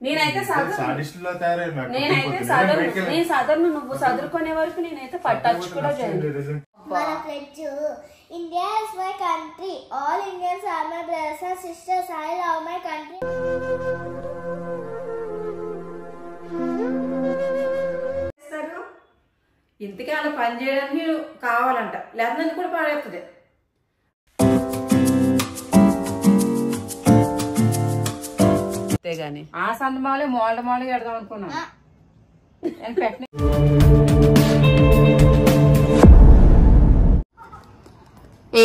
నేనైతే సదర్ను నువ్వు చదువుకునే వరకు నేనైతే టచ్ కూడా చేయను. India is my country. All Indians are my brothers and sisters. I love my country. ఇంతకీ అలా పని చేయడానికి కావాలంట, లేకపోతే కూడా పాడేస్తుంది. గాని ఆ సందమాలే మోళ్ళ పెడదాం అనుకున్నాను.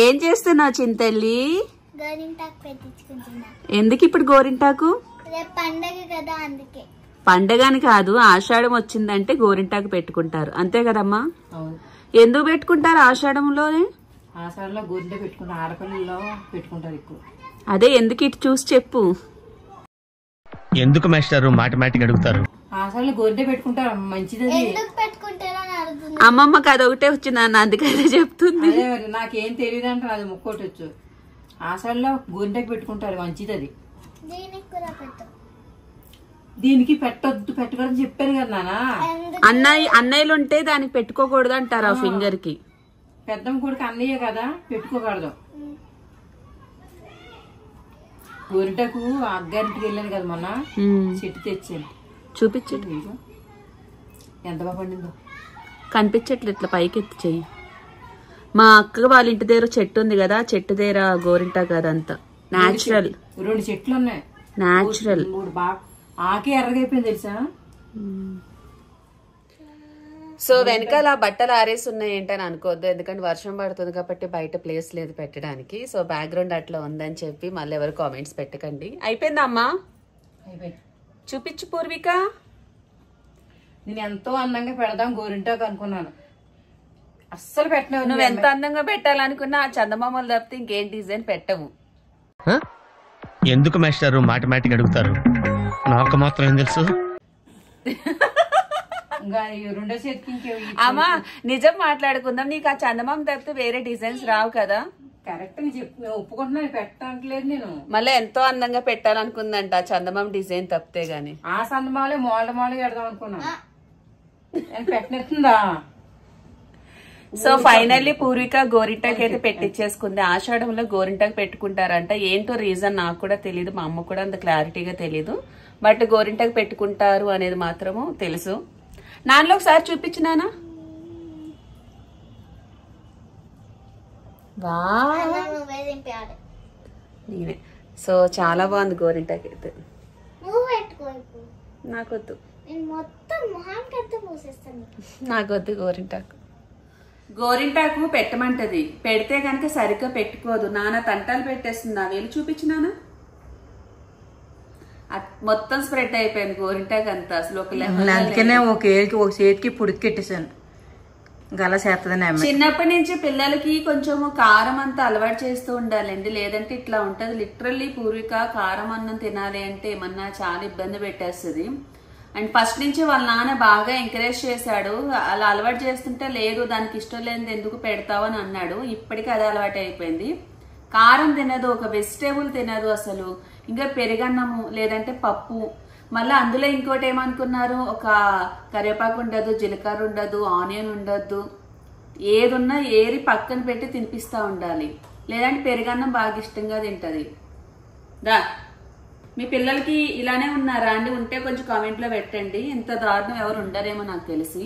ఏం చేస్తున్నావు చింతల్లి? గోరింటాకు పెట్టించుకుంటున్నా. ఎందుకు ఇప్పుడు గోరింటాకు? రేపు పండగ కదా అందుకే. పండగని కాదు, ఆషాఢం వచ్చిందంటే గోరింటాకు పెట్టుకుంటారు అంతే కదమ్మా? ఎందుకు పెట్టుకుంటారు ఆషాఢంలోనే? ఆషాఢంలో గోరింట పెట్టుకుంటారు, ఆడపిల్లల్లో పెట్టుకుంటారు ఎక్కువ. అదే ఎందుకు ఇటు చూసి చెప్పు. ఎందుకు మాస్టారు మాటిమాటికి అడుగుతారు? ఆషాఢంలో గోరింట పెట్టుకుంటారు, మంచిది. ఎందుకు పెట్టుకుంటారో అని అడుగుతున్నా. అమ్మమ్మకి అదొకటే వచ్చింది అన్న, అందుకనే చెప్తుంది. నాకేం తెలియదు అంటే అది ముక్కోటొచ్చు. ఆషాఢంలో గోరింటకి పెట్టుకుంటారు, మంచిది అది. దీనికి కూడా పెట్టు. దీనికి పెట్టొద్దు, పెట్టకూడదు చెప్పాను కదా నాన్న. అన్నయ్యలు ఉంటే దానికి పెట్టుకోకూడదు అంటారు ఆ ఫింగర్ కి. పెద్దమ్మ కొడుకు అన్నయ్య కదా, పెట్టుకోకూడదు. గోరింటకు అగ్గారింటికి వెళ్ళాను కదా మొన్న, చెట్టు తెచ్చాను. చూపించండి ఎంత బాగా పండిందో. కనిపించట్లేదు, ఇట్లా పైకి ఎత్తి చెయ్యి. మా అక్క వాళ్ళ ఇంటి దగ్గర చెట్టు ఉంది కదా, చెట్టు దగ్గర గోరింటాకు అదంతా నాచురల్. 2 చెట్లు ఉన్నాయి నాచురల్. 3 బాగా ఆకే ఎర్రగైపోయింది తెలుసా. సో వెనకాల బట్టలు ఆరేసి ఉన్నాయి ఏంటని అనుకోవద్దు, ఎందుకంటే వర్షం పడుతుంది కాబట్టి బయట ప్లేస్ లేదు పెట్టడానికి. సో బ్యాక్గ్రౌండ్ అట్లా ఉందని చెప్పి మళ్ళీ ఎవరు కామెంట్స్ పెట్టకండి. అయిపోయిందా అమ్మా? అయిపోయింది. చూపించు పూర్విక. నేను ఎంతో అందంగా పెడదాం గోరింటాకు అనుకున్నాను, అస్సలు పెట్టినావు. నువ్వు ఎంత అందంగా పెట్టాలనుకున్నా ఆ చందమామలు తప్పితే ఇంకేం డిజైన్ పెట్టవు. ఎందుకు మాస్టారు మాటిమాటికి అడుగుతారు? నాకు మాత్రం ఏం తెలుసు. అమ్మా నిజం మాట్లాడుకుందాం, నీకు ఆ చందమామ తప్పితే వేరే డిజైన్స్ రావు కదా. కరెక్ట్ అని చెప్పి ఒప్పుకుంటున్నాను, పెట్టట్లేదు నేను. మళ్ళీ ఎంతో అందంగా పెట్టాలనుకుందంట ఆ చందమామ డిజైన్ తప్పితే గాని. ఆ చందమాలే మోళ్ళ పెడదాం అనుకున్నాను, పెట్టినట్టుందా. సో ఫైనల్లీ పూర్విక గోరింటాకి అయితే పెట్టించేసుకుంది. ఆషాఢంలో గోరింటాకు పెట్టుకుంటారంట, ఏంటో రీజన్ నాకు కూడా తెలియదు, మా అమ్మ కూడా అంత క్లారిటీగా తెలీదు. బట్ గోరింటాకు పెట్టుకుంటారు అనేది మాత్రము తెలుసు. నాన్నలో ఒకసారి చూపించు నాన్న. నేనే. సో చాలా బాగుంది గోరింటాకు అయితే. నాకొద్దు, నాకొద్దు గోరింటాకు. గోరింటాకు పెట్టమంటది, పెడితే కనుక సరిగ్గా పెట్టుకోదు. నాన్న తంటాలు పెట్టేస్తుంది. ఆ వేలు చూపించు నాన్న. మొత్తం స్ప్రెడ్ అయిపోయింది గోరింటాకు అంతా. అసలు అందుకనే ఒక చేతికి పుడికెట్టేసాను, గల చేస్తుందని. చిన్నప్పటి నుంచి పిల్లలకి కొంచెం కారం అంతా అలవాటు చేస్తూ ఉండాలండి, లేదంటే ఇట్లా ఉంటది. లిటరల్లీ పూర్విక కారం అన్నం తినాలి అంటే ఏమన్నా చాలా ఇబ్బంది పెట్టేస్తుంది. అండ్ ఫస్ట్ నుంచి వాళ్ళ నాన్న బాగా ఎంకరేజ్ చేశాడు, అలా అలవాటు చేస్తుంటే లేదు దానికి ఇష్టం లేనిది ఎందుకు పెడతావు అని అన్నాడు. ఇప్పటికీ అదే అలవాటు అయిపోయింది. కారం తినదు, ఒక వెజిటేబుల్ తినదు అసలు. ఇంకా పెరుగన్నము లేదంటే పప్పు. మళ్ళీ అందులో ఇంకోటి ఏమనుకున్నారు, ఒక కరివేపాకు ఉండదు, జీలకర్ర ఉండదు, ఆనియన్ ఉండద్దు, ఏదున్నా ఏరి పక్కన పెట్టి తినిపిస్తూ ఉండాలి. లేదంటే పెరుగన్నం బాగా ఇష్టంగా తింటది. దా మీ పిల్లలకి ఇలానే ఉన్నారా అండి? ఉంటే కొంచెం కామెంట్ లో పెట్టండి. ఇంత దారుణం ఎవరు ఉండరేమో నాకు తెలిసి.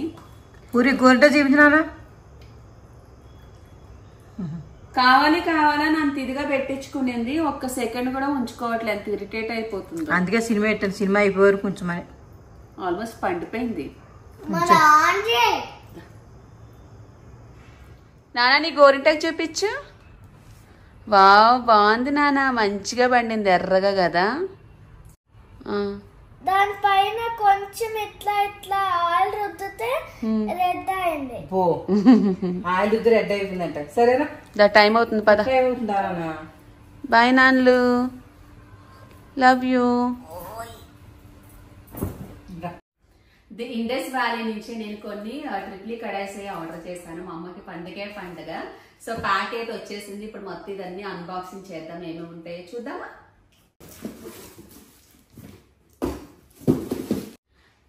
పూరి గోరింట చూపించినా కావాలని అంత ఇదిగా పెట్టించుకునేది, ఒక్క సెకండ్ కూడా ఉంచుకోవట్లేదు, అంత ఇరిటేట్ అయిపోతుంది. అందుకే సినిమా పెట్టాను, సినిమా అయిపోయే వరకు కొంచెం ఆల్మోస్ట్ పండిపోయింది. నానా నీ గోరింటాకు చూపించు. వావ్ బాగుంది నాన్న, మంచిగా పండింది, ఎర్రగా కదా. దానిపైన కొంచెం ఇట్లా ఇట్లా ఆయిల్ రుద్దితే రెడ్ అయింది. ఆయిల్ రుద్ది రెడ్ అయిపోయిందంట. సరేనా, టైం అవుతుంది పద. బాయ్ నాన్లు, లవ్ యూ. ఇండస్ వ్యాలీ నుంచి నేను కొన్ని ట్రిప్లీ కడాయిస్ ఆర్డర్ చేశాను. మా అమ్మకి పండగ. సో ప్యాక్ అయితే వచ్చేసింది. ఇప్పుడు మొత్తం ఇదన్నీ అన్బాక్సింగ్ చేద్దాం, ఏమి ఉంటాయో చూద్దామా.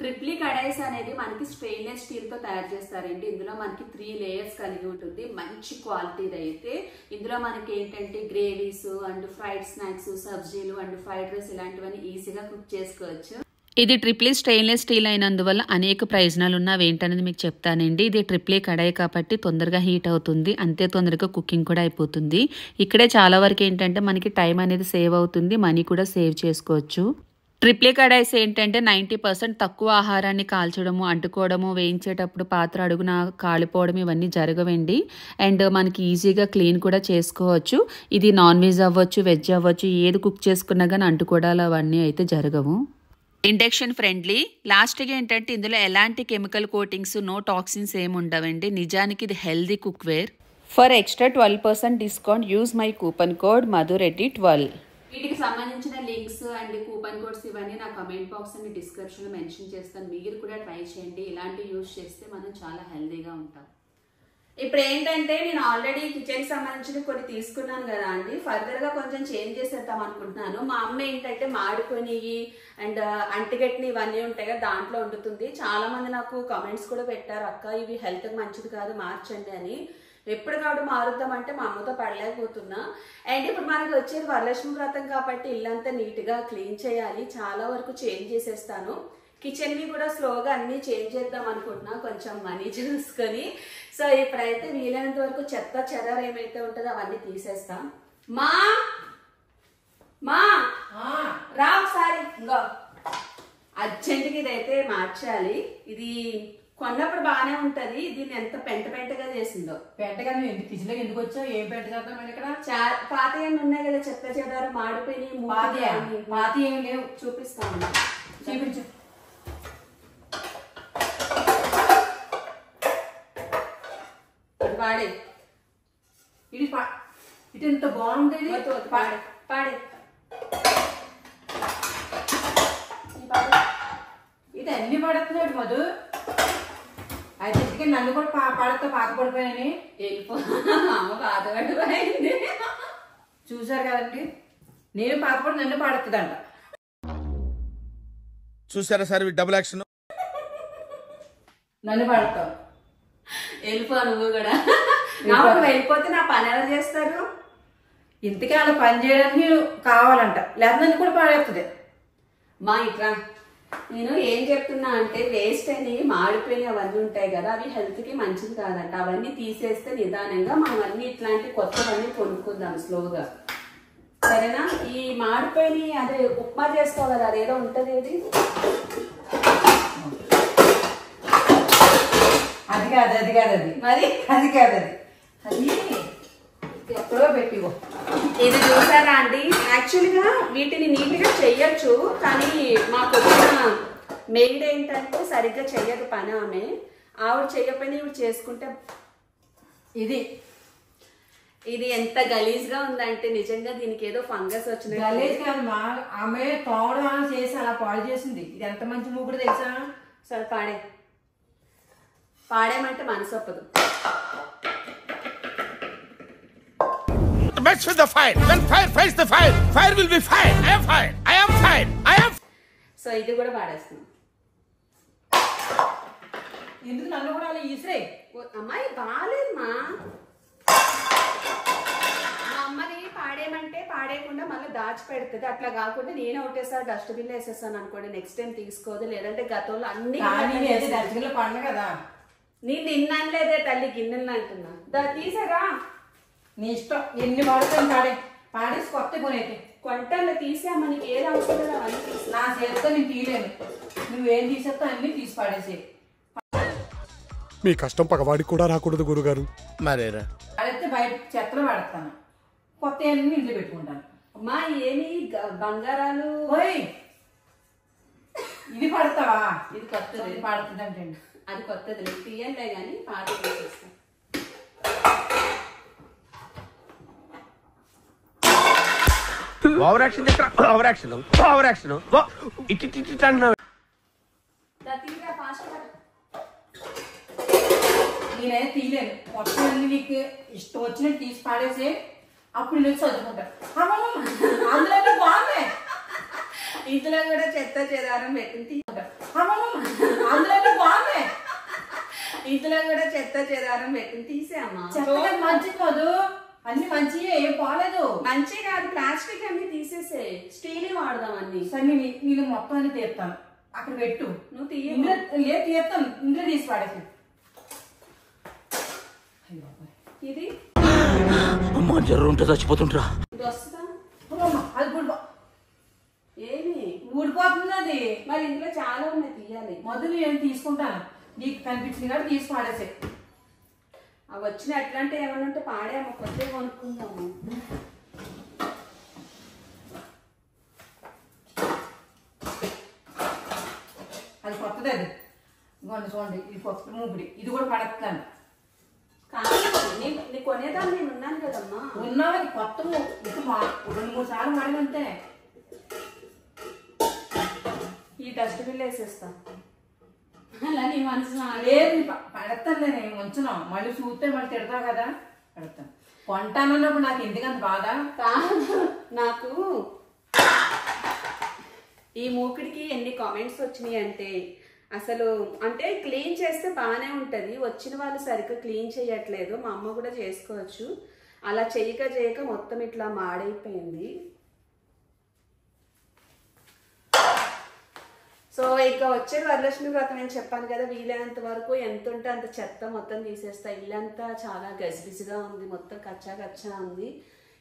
ట్రిప్లీ కడాయిస్ అనేది మనకి స్టెయిన్లెస్ స్టీల్ తో తయారు చేస్తారండి. ఇందులో మనకి 3 లేయర్స్ కలిగి ఉంటుంది. మంచి క్వాలిటీది అయితే ఇందులో మనకి ఏంటంటే గ్రేవీస్ అండ్ ఫ్రైడ్ స్నాక్స్, సబ్జీలు అండ్ ఫ్రైడ్ రైస్ ఇలాంటివన్నీ ఈజీగా కుక్ చేసుకోవచ్చు. ఇది ట్రిప్లీ స్టెయిన్లెస్ స్టీల్ అయినందువల్ల అనేక ప్రయోజనాలు ఉన్నవి ఏంటనేది మీకు చెప్తానండి. ఇది ట్రిప్లీ కడాయి కాబట్టి తొందరగా హీట్ అవుతుంది, అంతే తొందరగా కుకింగ్ కూడా అయిపోతుంది. ఇక్కడే చాలా వరకు ఏంటంటే మనకి టైం అనేది సేవ్ అవుతుంది, మనీ కూడా సేవ్ చేసుకోవచ్చు. ట్రిప్లీ కడాయిస్ ఏంటంటే 90% తక్కువ ఆహారాన్ని కాల్చడము, అంటుకోవడము, వేయించేటప్పుడు పాత్ర అడుగున కాలిపోవడం ఇవన్నీ జరగవండి. అండ్ మనకి ఈజీగా క్లీన్ కూడా చేసుకోవచ్చు. ఇది నాన్ వెజ్ అవ్వచ్చు, వెజ్ అవ్వచ్చు, ఏది కుక్ చేసుకున్నా కానీ అంటుకోవడాలు అవన్నీ అయితే జరగవు. Induction friendly. లాస్ట్గా ఏంటంటే ఇందులో ఎలాంటి కెమికల్ కోటింగ్స్, నో టాక్సిన్స్ ఏమి ఉండవండి. నిజానికి ఇది healthy cookware. For extra 12% discount use my coupon code మధురెడ్డి12. వీటికి సంబంధించిన లింక్స్ అండ్ కూపన్ కోడ్స్ ఇవన్నీ నా కమెంట్ బాక్స్ అండ్ డిస్క్రిప్షన్ లో మెన్షన్ చేస్తాను. మీరు కూడా ట్రై చేయండి. ఇలాంటి యూజ్ చేస్తే మనం చాలా హెల్దీగా ఉంటాం. ఇప్పుడు ఏంటంటే నేను ఆల్రెడీ కిచెన్ సంబంధించిన కొన్ని తీసుకున్నాను కదా అండి, ఫర్దర్ గా కొంచెం చేంజ్ చేసేద్దాం అనుకుంటున్నాను. మా అమ్మ ఏంటంటే మాడిపోయినవి అండ్ అంటిగట్టిని ఇవన్నీ ఉంటాయి కదా దాంట్లో వండుతుంది. చాలా మంది నాకు కామెంట్స్ కూడా పెట్టారు, అక్క ఇవి హెల్త్ కి మంచిది కాదు మార్చండి అని. ఎప్పటికప్పుడు మారుద్దామంటే మా అమ్మతో పడలేకపోతున్నా. అండ్ ఇప్పుడు మనకి వచ్చేది వరలక్ష్మి వ్రతం కాబట్టి ఇల్లంతా నీట్ గా క్లీన్ చేయాలి. చాలా వరకు చేంజ్ చేసేస్తాను. కిచెన్ వి కూడా స్లోగా అన్ని చేంజ్ చేద్దాం అనుకుంటున్నా, కొంచెం మనీ చూసుకొని. సో ఇప్పుడైతే వీలైనంత వరకు చెత్త చెదారం ఏమైతే ఉంటుందో అవన్నీ తీసేస్తాం. మా మా రా ఒకసారి, ఇంకో అర్జెంట్గా ఇదైతే మార్చాలి. ఇది కొన్నప్పుడు బాగానే ఉంటది, దీన్ని ఎంత పెంట పెంటగా చేసిందో. పెంటగా నువ్వు కిచెన్ ఎందుకు వచ్చావు? ఏం పెంట చేద్దాం ఇక్కడ? పాత ఏమి ఉన్నాయి కదా చెత్త చెదారం, మాడిపోయినాయి. పాత ఏం లేవు, చూపిస్తాను, చూపించు. పాడే ఇది ఇటు ఎంత బాగుంది. పాడే పాడే ఇది అన్ని పడుతున్నాడు మధు. అయితే నన్ను కూడా పాడతో పాత పడిపోయానని బాధపడిపోయింది. చూసారు కదండి, నేను పాతపడి నన్ను పాడుతుందంట. చూసారా సార్ డబుల్ యాక్షన్. నన్ను పాడతావు, వెళ్ళిపో నువ్వు కూడా. నాకు వెళ్ళిపోతే నా పని ఎలా చేస్తారు? ఇంతకీ అలా పని చేయడానికి కావాలంట, లేదా నన్ను కూడా పాడేస్తుంది. మా ఇట్లా నేను ఏం చెప్తున్నా అంటే వేస్ట్ అని మాడిపోయిన అవన్నీ ఉంటాయి కదా, అవి హెల్త్ కి మంచిది కాదంట. అవన్నీ తీసేస్తే నిదానంగా మనం అన్ని ఇట్లాంటి కొత్తవన్నీ కొనుక్కుందాం స్లోగా, సరేనా? ఈ మాడిపోయి అదే ఉప్మా చేస్తావు కదా, అదేదో ఉంటది, ఏది అది కాదు, అది కాదు, అది మరి అది కాదు, అది ఎప్పుడో పెట్టివో. ఇది చూసారా అండి, యాక్చువల్గా వీటిని నీట్ గా చెయ్యొచ్చు, కానీ మాకు వచ్చిన మెయిడ్ ఏంటంటే సరిగ్గా చెయ్యదు పని. ఆవిడ చెయ్యకపోయినా ఇవి చేసుకుంటే ఇది ఎంత గలీజ్ గా ఉందంటే నిజంగా దీనికి ఏదో ఫంగస్ వచ్చిన. గలీజ్ కాదు మా, ఆమె తోడు చేసి అలా పాడు చేసింది. ఇది ఎంత మంచి మూగుడు తెలుసా? సరే పాడేమంటే మనసు ఒప్పదు. Match with the fire. When fire fights the fire, fire will be fire. I am fire. I am fire. I am. So ఇది కూడా పాడేస్తున్నాం. ఎందుకు నన్ను కూడా అలా ఈసరే? అమ్మాయి బాగాలేదు మా అమ్మని పాడేమంటే పాడేయకుండా మళ్ళీ దాచి పెడుతుంది. అట్లా కాకుండా నేను ఒకటేసారి డస్ట్బిన్ వేసేస్తాను అనుకోండి, నెక్స్ట్ టైం తీసుకోదు. లేదంటే గతంలో అన్ని డస్ట్బిన్ పండు కదా, నేను నిన్నలేదే తల్లి గిన్నెలు అంటున్నా. తీసారా నీ ఇష్టం, ఎన్ని పాడుతాను పాడేసి కొత్త కొనేటి కొంటల్లో తీసామా, నీకు ఏది అవసరం అవన్నీ తీసి. నా చేతితో నేను తీయలేను, నువ్వేం తీసేస్తావు అన్ని తీసి పాడేసి. మీ కష్టం పగవాడికి కూడా రాకూడదు గురుగారు. మరేరా పాడేస్తే బయట చెత్తలో పాడతాను, కొత్త అన్ని ఇంట్లో పెట్టుకుంటాను. అమ్మా ఏమి బంగారాలు, ఇది పడతావా? ఇది కొత్తది పాడుతుందంటే అది కొత్తది తీయంటే గానీ పాత తీసేస్తాను. Over action over action over action ఇటు అంటున్నావు. నేనే తీయలేను, మొత్తం అన్ని నీకు ఇష్టం వచ్చినట్టు తీసి పాడేసి అప్పుడు నేను చదువుకుంటా. అందులో బాగున్నాయి ఇందులో కూడా చెత్త చెదారం పెట్టింది. అందులో బాగున్నాయి. ఇందులో కూడా చెత్త చెదారం పెట్టింది తీసేయమ్మా. చెత్త మంచిది కాదు, అన్ని మంచియే, ఏం బాగాలేదు. మంచి కాదు, ప్లాస్టిక్ అన్ని తీసేసే, స్టీల్ వాడదాం అన్ని. సరే నేను మొత్తం అన్ని తీస్తాను, అక్కడ పెట్టు. నువ్వు తీయ లేదు తీస్తాను, ఇంట్లో తీసి పాడేసి. ఇది అమ్మా జ్వరం ఉంటే చచ్చిపోతుంటరా. ఇది వస్తుందా? అది ఏమి ఊడిపోతుంది అది. మరి ఇంట్లో చాలా ఉన్నాయి, తీయాలి. మొదలు నేను తీసుకుంటాను, నీకు కనిపించింది కాబట్టి తీసి పాడేసే. అవి వచ్చిన అట్లాంటి ఏమన్నా ఉంటే పాడేమో, కొద్దిగా కొనుక్కుందాము. అది కొత్తది, అది ఇవ్వండి చూడండి, ఇది కొత్త మూపిడి, ఇది కూడా పడేస్తాను. కాదు నీ కొనేదాన్ని నేను ఉన్నాను కదమ్మా. ఉన్నావని కొత్త ఇంకా 2-3 సార్లు మడమంతే. ఈ డస్ట్బిన్ వేసేస్తా. అలా నీ మనసు లేదు పడతాను, నేను ఉంచున్నా, మళ్ళీ చూస్తే మళ్ళీ తిడతావు కదా, పెడతాను. కొంటానన్నప్పుడు నాకు ఎందుకంత బాధ కాదు. నాకు ఈ మూకిడికి ఎన్ని కామెంట్స్ వచ్చినాయి అంటే, అసలు అంటే క్లీన్ చేస్తే బాగానే ఉంటుంది, వచ్చిన వాళ్ళు సరిగ్గా క్లీన్ చేయట్లేదు. మా అమ్మ కూడా చేసుకోవచ్చు, అలా చేయక మొత్తం ఇట్లా మాడైపోయింది. సో ఇక వచ్చేది వరలక్ష్మి వ్రతం అని చెప్పాను కదా, వీలైనంత వరకు ఎంత ఉంటే అంత చెత్త మొత్తం తీసేస్తా. ఇల్లంతా చాలా గజిబిజిగా ఉంది, మొత్తం కచ్చా ఉంది.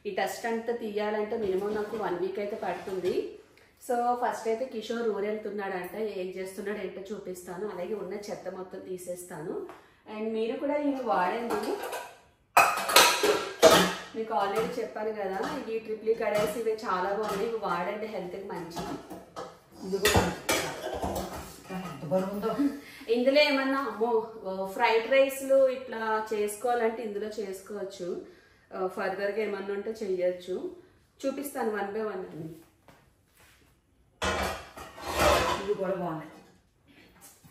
ఈ డస్ట్ అంతా తీయాలంటే మినిమం నాకు 1 వీక్ అయితే పడుతుంది. సో ఫస్ట్ అయితే కిషోర్ ఊరెళ్తున్నాడంట, ఏం చేస్తున్నాడు ఏంటో చూపిస్తాను. అలాగే ఉన్న చెత్త మొత్తం తీసేస్తాను. అండ్ మీరు కూడా ఇవి వాడండి, మీకు ఆల్రెడీ చెప్పాను కదా, ఈ ట్రిప్లీ కడాయిస్ ఇవి చాలా బాగున్నాయి, ఇవి వాడండి, హెల్త్కి మంచిది. ఇందులో ఏమన్నా అమ్మో ఫ్రైడ్ రైస్లు ఇట్లా చేసుకోవాలంటే ఇందులో చేసుకోవచ్చు, ఫర్దర్గా ఏమన్నా ఉంటే చెయ్యొచ్చు. చూపిస్తాను 1 by 1 అని. ఇది కూడా బాగున్నాయి.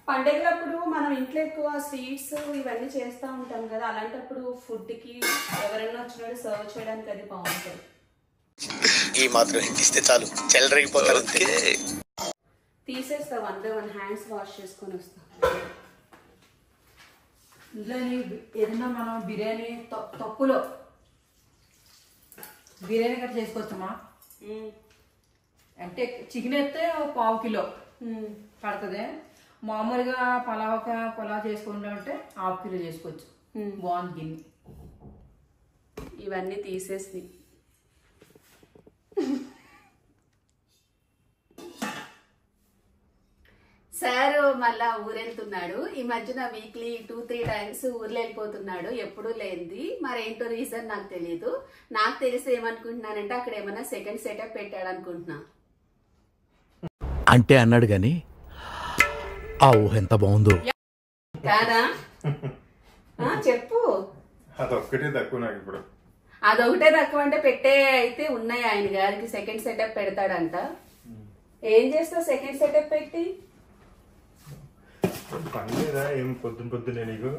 పండగలప్పుడు మనం ఇంట్లో ఎక్కువ స్వీట్స్ ఇవన్నీ చేస్తూ ఉంటాం కదా, అలాంటప్పుడు ఫుడ్కి ఎవరైనా వచ్చినప్పుడు సర్వ్ చేయడానికి అది బాగుంటుంది. ఈ మాత్రం ఇస్తే చాలు, చెల్లరగిపోతారు. తీసేస్తా 1 by 1, హ్యాండ్స్ వాష్ చేసుకొని వస్తా. ఇందులో ఏదన్నా మనం బిర్యానీ తక్కువలో బిర్యానీ కట్ట చేసుకోవచ్చమ్మా. అంటే చికెన్ అయితే 1/4 కిలో పడుతుంది. మామూలుగా పులావ్ చేసుకుంటే 1/2 కిలో చేసుకోవచ్చు, బాగుంది గిన్నె. ఇవన్నీ తీసేసి సార్ మళ్ళా ఊరెళ్తున్నాడు. ఈ మధ్యన వీక్లీ 2-3 టైమ్స్ ఊర్లో వెళ్ళిపోతున్నాడు, ఎప్పుడూ లేనిది. మరి ఏంటో రీజన్ నాకు తెలియదు. నాకు తెలిసి ఏమనుకుంటున్నానంటే అక్కడ ఏమన్నా సెకండ్ సెటప్ పెట్టాడు అనుకుంటున్నా. అంటే అన్నాడు గాని ఆ ఊహ ఎంత బాగుందో కాదా? చెప్పు. అదొక్కటే తక్కువ నాకు ఇప్పుడు. అదొకటే తక్కువ అంటే పెట్టే అయితే ఉన్నాయి ఆయన గారికి, సెకండ్ సెటప్ పెడతాడంట. ఏం చేస్తావు సెకండ్ సెటప్ పెట్టి? పని లేదా ఏం పొద్దున్నే నీకు?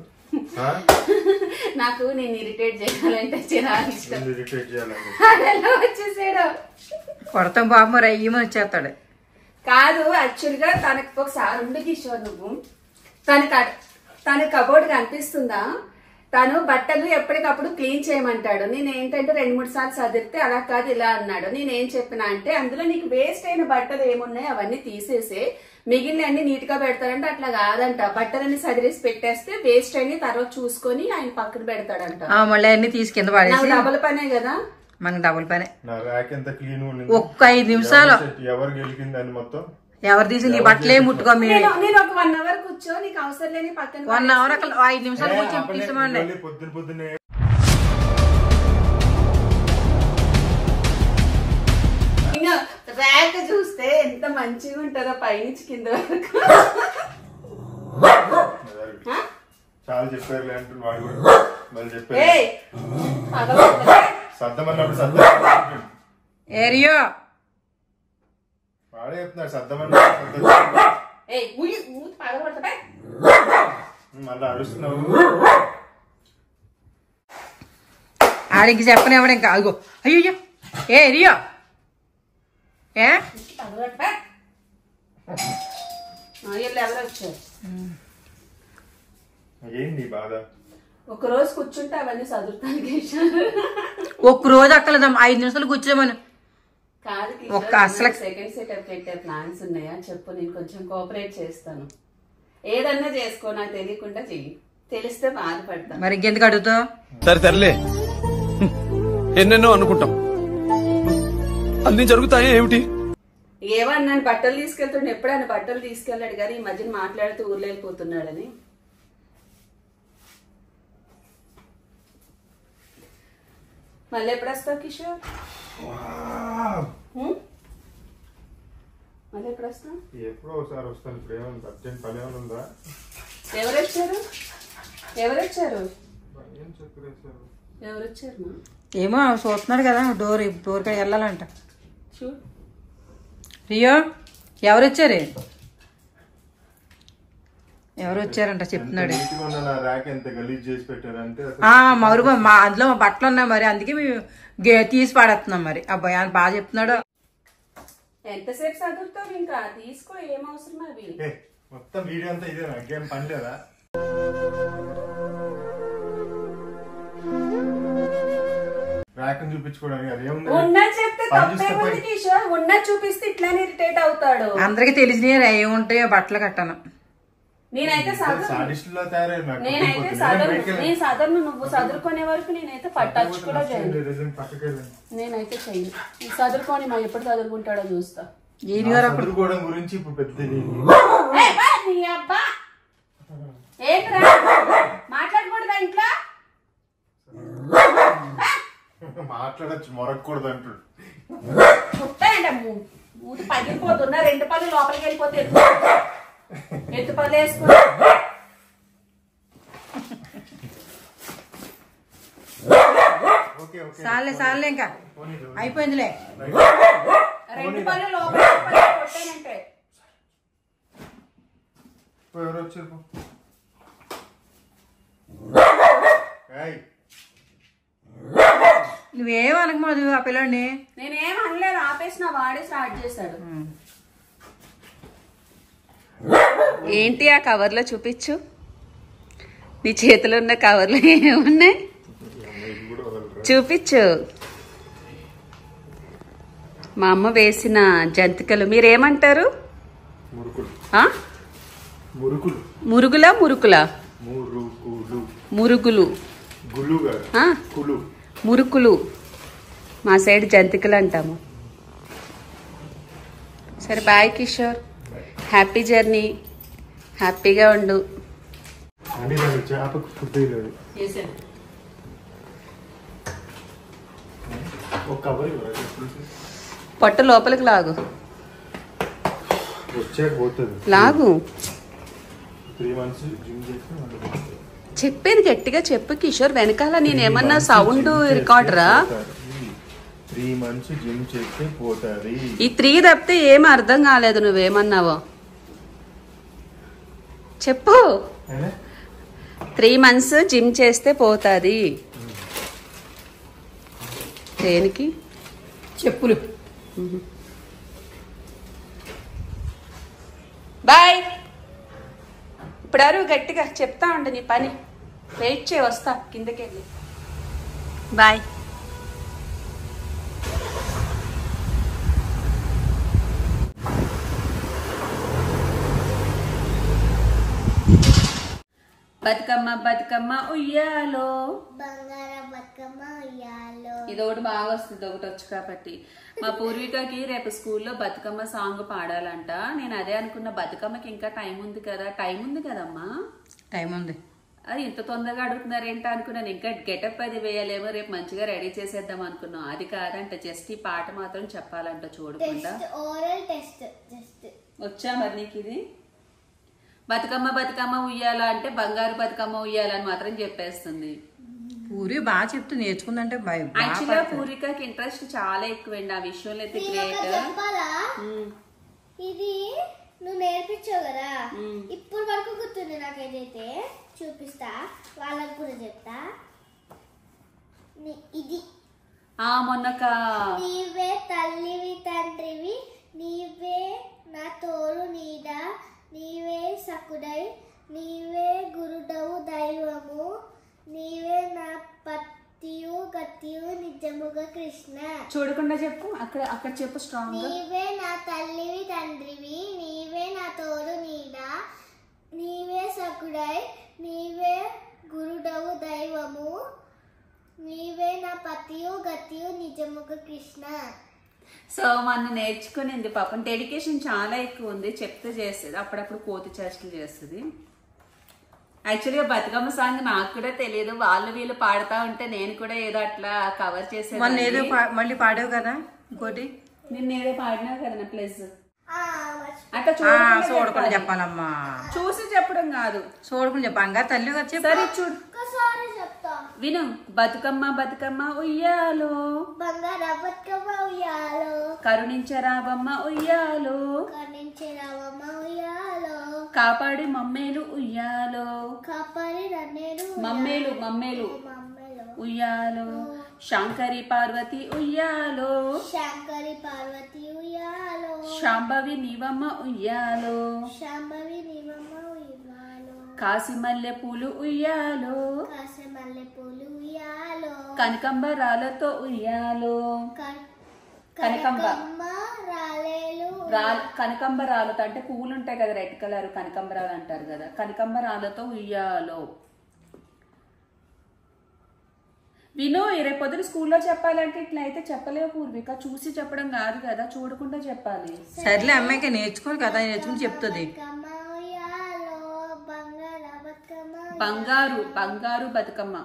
నాకు నేను ఇరిటేట్ చేయాలంటే చిరాకు ఇష్టం. ఇరిటేట్ చేయాలంటే అదెలా వచ్చేసాడు? కొడతాం బాబు, మరి అయ్యమని వచ్చేస్తాడు. కాదు, యాక్చువల్ గా తనకు ఒకసారి ఉండి కిషోర్, నువ్వు తన కబోర్డ్ కనిపిస్తుందా? తను బట్టలు ఎప్పటికప్పుడు క్లీన్ చేయమంటాడు. నేను ఏంటంటే 2-3 సార్లు సదిరితే అలా కాదు ఇలా అన్నాడు. నేనేం చెప్పినా అంటే అందులో నీకు వేస్ట్ అయిన బట్టలు ఏమున్నాయి అవన్నీ తీసేసే, మిగిలిన అన్ని నీట్ గా పెడతాడంటే అట్లా కాదంట. బట్టలన్నీ సదిరేసి పెట్టేస్తే వేస్ట్ అయిన తర్వాత చూసుకొని ఆయన పక్కన పెడతాడంట. మళ్ళీ అన్ని తీసి కింద పడేసి డబుల్ పనే కదా, మనకు డబుల్ పనే. నా ర్యాక్ ఎంత క్లీన్ ఉంది, ఒక్క 5 నిమిషాలు ఎవరు గెలికింది అని మొత్తం ఎవరు తీసి నీ బట్టలే ముట్టుకో. నేను ఒక 1 hour కూర్చో, నీకు అవసరం లేని పక్కన 1 hour 5 నిమిషాలు కూర్చొని తీసమండి. పొద్దున్నే ఇంకా ర్యాక్ చూస్తే ఎంత మంచిగా ఉంటుందో పైనుంచి కింద వరకు. చాలా చెప్పారులే అంటున్నాడు వాడు కూడా. మళ్ళీ చెప్పారు సర్దమన్నప్పుడు ఏరియో వాడే చెప్తున్నాడు సర్దమన్నప్పుడు మళ్ళీ అరుస్తున్నావు. ఆడికి చెప్పనివ్వడం ఇంకా. అదిగో అయ్యో ఏ రియో ఏ వీళ్ళు ఎవరు వచ్చారు? ఏంటి బాధ? ఒక రోజు కూర్చుంటే అవన్నీ చదువుతానికి ఒక్క రోజు అక్కలేదమ్మా, 5 నిమిషాలు కూర్చోమని. కాదు ఒక్క అసలు సెకండ్ సెటప్ పెట్టే ప్లాన్స్ ఉన్నాయా చెప్పు, నేను కొంచెం కోఆపరేట్ చేస్తాను. ఏదన్నా చేసుకో, నాకు తెలియకుండా చెయ్యి, తెలిస్తే బాధపడతాను. మరి ఇంకెందుకు అడుగుతావు? సరే తరలే, ఎన్నెన్నో అనుకుంటాం, అన్ని జరుగుతాయి ఏమిటి? ఏమన్నాను బట్టలు తీసుకెళ్తుండే, ఎప్పుడైనా బట్టలు తీసుకెళ్ళాడు కానీ ఈ మధ్యన మాట్లాడుతూ ఊర్లో వెళ్ళిపోతున్నాడని. మళ్ళీ ఎప్పుడు వస్తావు కిషోర్? మళ్ళీ ఎప్పుడు వస్తావు? ఎప్పుడో ఒకసారి వస్తాను. ఇప్పుడు ఏమైనా అర్జెంట్ పని ఏమైనా ఉందా? ఎవరొచ్చారు? ఎవరొచ్చారు? ఏం చెప్పలేదు. ఎవరొచ్చారు? ఏమో చూస్తున్నాడు కదా, డోర్ కాడ వెళ్ళాలంట. చూడు రియో, ఎవరు వచ్చారు? ఎవరు వచ్చారంట చెప్తున్నాడు. ర్యాక్ ఎంత గలీజ్ చేసి పెట్టారంటే మరుగు అందులో మా బట్టలు ఉన్నాయి మరి, అందుకే మేము తీసి పాడేస్తున్నాం మరి. అబ్బాయి ఆయన బాగా చెప్తున్నాడు. ఎంతసేపు చదువుతావు? ఇంకా తీసుకో, ఏం అవసరం అవి. మొత్తం వీడియో అంతా ఇదే, నాకేం పని లేదా? ర్యాక్ చూపించుకోవడానికి అదేముంది? ఉన్నది చెప్తే తప్పేముంది కిషోర్? ఉన్నది చూపిస్తే ఇట్లానే ఇరిటేట్ అవుతాడు. అందరికి తెలిసినవి ఏముంటాయో బట్టలు కట్టాను. నేనైతే సాడిస్టులా తయారయ్యారు. నేను సదర్ను, నువ్వు చదువుకునే వరకు నేనైతే టచ్ కూడా చేయను. నేనైతే చెయ్యను. చదువుకొని మా ఎప్పుడు చదువుకుంటాడో చూస్తా. చదువుకోవడం గురించి ఇప్పుడు పెద్దది మాట్లాడకూడదా ఇంట్లో? మాట్లాడచ్చు, మొరకూడదు అంటాడు. మూతి పగిలిపోతున్నా, 2 పళ్ళు లోపలికి వెళ్ళిపోతే ఎత్తు పళ్ళు వేసుకున్నా. సార్లే ఇంకా అయిపోయిందిలే. 2 పళ్ళు లోపలికి కొట్టానంటే ఎవరు వచ్చారు? నువ్వేం అనకమాదు ఆ పిల్లని. నేనేం అనలేదు, ఆపేసిన వాడే స్టార్ట్ చేశాడు. ఏంటి ఆ కవర్లో చూపించు, నీ చేతిలో ఉన్న కవర్లో ఏమున్నాయి చూపించు. మా అమ్మ వేసిన జంతికలు. మీరేమంటారు? మురుగులా మురుకులా? మురుగులు. మురుకులు మా సైడ్ జంతికలు అంటాము. సరే బాయ్ కిషోర్, హ్యాపీ జర్నీ, హ్యాపీగా ఉండు. పొట్ట లోపలికి లాగు, లాగు. చెప్పేది గట్టిగా చెప్పు కిషోర్, వెనకాల నేనేమన్నా సౌండ్ రికార్డరా? 3 months జిమ్ చేస్తే పోతాది. ఈ 3 తప్పితే ఏం అర్థం కాలేదు, నువ్వేమన్నావో చెప్పు. 3 months జిమ్ చేస్తే పోతాది. దేనికి? చెప్పులు. బాయ్. ఇప్పుడు గట్టిగా చెప్తా ఉండు నీ పని. వెయిట్ చేయి, వస్తా కిందకి వెళ్ళి. బాయ్. బతుకమ్మ బతుకమ్మ ఉయ్యాలో, ఇది ఒకటి బాగా వస్తుంది, ఒకటి వచ్చు కాబట్టి. మా పూర్వికకి రేపు స్కూల్లో బతుకమ్మ సాంగ్ పాడాలంట. నేను అదే అనుకున్నా, బతుకమ్మకి ఇంకా టైం ఉంది కదా. టైం ఉంది కదమ్మా? టైం ఉంది. అది ఇంత తొందరగా అడుగుతున్నారు ఏంటో అనుకున్నాను. ఇంకా గెటప్ అది వేయాలేమో, రేపు మంచిగా రెడీ చేసేద్దాం అనుకున్నాం. అది కాదంట, జస్ట్ ఈ పాట మాత్రం చెప్పాలంట చూడకుండా. వచ్చా మరి నీకు ఇది? బతుకమ్మ బతుకమ్మ ఉయ్యాల అంటే బంగారు బతుకమ్మ ఉయ్యాల అని మాత్రం చెప్పేస్తుంది. పూరి బాగా చెప్తూ నేర్చుకుందంటే యాక్చువల్గా పూరికకి ఇంట్రెస్ట్ చాలా ఎక్కువండి ఆ విషయంలో. అయితే గ్రేట్. ఇది నువ్వు నేర్పించావు కదా, ఇప్పుడు వరకు గుర్తుంది నాకు. ఏదైతే చూపిస్తా, వాళ్ళకి కూడా చెప్తా. ఇది మొన్నక నీవే తల్లివి తండ్రివి, నీవే నా తోడు నీడ నీవే సకుడై నీవే గురుడవు దైవము నీవే నా పత్తియు గతియు నిజముగా కృష్ణ. చూడకుండా చెప్పు, అక్కడ చెప్పు స్ట్రాంగ్. నీవే నా తల్లివి తండ్రివి నీవే నా తోడు నీడ నీవే సకుడై నీవే గురుడవు దైవము నీవే నా పతియు గతియు నిజముగా కృష్ణ. సో మన నేర్చుకునింది పాపం డెడికేషన్ చాలా ఎక్కువ ఉంది, చెప్తే చేస్తుంది, అప్పుడప్పుడు కోతి చేష్టలు చేస్తుంది. యాక్చువల్గా బతుకమ్మ సాంగ్ నాకు కూడా తెలియదు, వాళ్ళు వీళ్ళు పాడుతా ఉంటే నేను కూడా ఏదో అట్లా కవర్ చేసేది. ఏదో మళ్ళీ పాడావు కదా ఇంకోటి, నిన్న ఏదో పాడినావు కదా నా ప్లస్ అట్లా చూడకుండా చెప్పాలమ్మా, చూసి చెప్పడం కాదు, చూడకుండా చెప్పంగా తల్లి వచ్చి సరే చూడు చెప్తా విను. బతుకమ్మ బతుకమ్మ ఉయ్యాలో బంగార బతుకమ్మ ఉయ్యాలో కరుణించరావమ్మ ఉయ్యాలో కరుణించే రావమ్మ ఉయ్యాలో కాపాడి మమ్మేలు ఉయ్యాలో కాపాడి నన్నేడు మమ్మేలు మమ్మలో ఉయ్యాలో శంకరి పార్వతి ఉయ్యాలో శంకరి పార్వతి ఉయ్యాలో శాంభవి నీవమ్మ ఉయ్యాలో శాంభవి నీవమ్మ ఉయ్యాలో కాసి మల్లె పూలు ఉయ్యాలో కాసే మల్లె పూలు ఉయ్యాలో కనకంబరాలతో ఉయ్యాలో కనకంబ రాలేలు కనకంబరాలతో అంటే పువ్వులు ఉంటాయి కదా రెడ్ కలర్ కనకంబరాలు అంటారు కదా, కనకంబరాలతో ఉయ్యాలో. విను రేపు పొద్దున స్కూల్లో చెప్పాలంటే ఇట్లా అయితే చెప్పలేవు పూర్విక, చూసి చెప్పడం కాదు కదా, చూడకుండా చెప్పాలి. సర్లే అమ్మాయికి నేర్చుకోరు కదా, నేర్చుకుని చెప్తుంది. బంగారు బంగారు బతుకమ్మ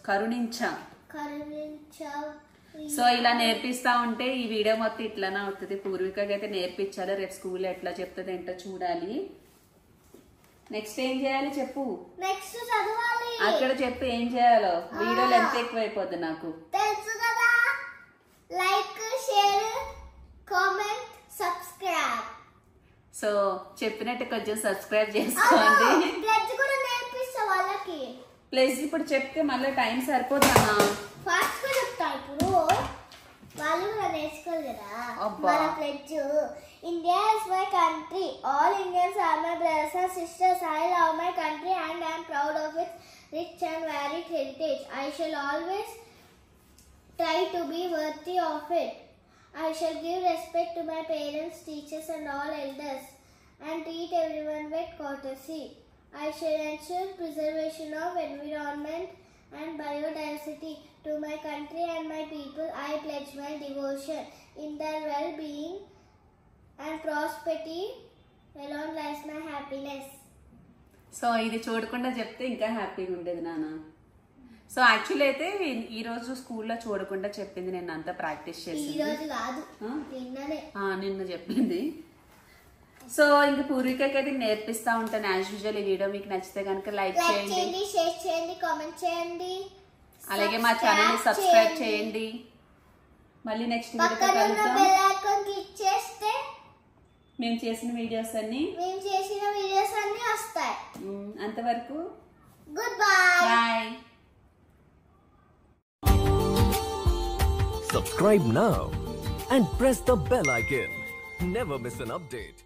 కరుణించ. సో ఇలా నేర్పిస్తా ఉంటే ఈ వీడియో మొత్తం ఇట్లానే అవుతుంది. పూర్వికకి అయితే నేర్పించాలి, రేపు స్కూల్లో ఎట్లా చెప్తుంది ఏంటో చూడాలి. నెక్స్ట్ ఏం చేయాలి చెప్పు, నెక్స్ట్ చదవాలి అక్కడ చెప్పు ఏం చేయాలో, వీడియోలు ఎంత ఎక్కువైపోద్ది నాకు తెలుసు కదా. Like share comment subscribe. So చెప్పినట్టు కొంచెం సబ్స్క్రైబ్ చేసుకోండి. ప్లస్ కూడా నేర్పిస్తా వాళ్ళకి. ప్లస్ ఇప్పుడు చెప్తే మళ్ళీ టైం సరిపోతుందా, ఫాస్ట్ గా చెప్తా, ఇప్పుడు వాళ్ళు కూడా నేర్చుకోవాలి కదా. మన pledge India is my country, all Indians are my brothers and sisters, I love my country and I am proud of its rich and varied heritage. I shall always try to be worthy of it. I shall give respect to my parents, teachers and all elders and treat everyone with courtesy. I shall ensure preservation of environment and biodiversity. To my country and my people I pledge my devotion. In their well-being and prosperity alone lies my happiness. So ఇది చూడకుండా చెప్తే ఇంకా హ్యాపీగా ఉండేది నాన్న. So actually అయితే ఈ రోజు స్కూల్లో చూడకుండా చెప్పింది, నేను అంతా ప్రాక్టీస్ చేసింది. నిన్న చెప్పింది. సో ఇంక పూర్వికకి అయితే నేర్పిస్తా ఉంటాను యాజ్ యూజువల్. ఈ వీడియో మీకు నచ్చితే కనుక లైక్ చేయండి, షేర్ చేయండి, కామెంట్ చేయండి, అలాగే మా ఛానల్ ని సబ్స్క్రైబ్ చేయండి. మళ్ళీ నెక్స్ట్ వీడియోతో కలుద్దాం. బెల్ ఐకాన్ క్లిక్ చేస్తే మేము చేసిన వీడియోస్ అన్ని వస్తాయి. అంతవరకు good bye. Subscribe now and press the bell icon. Never miss an update.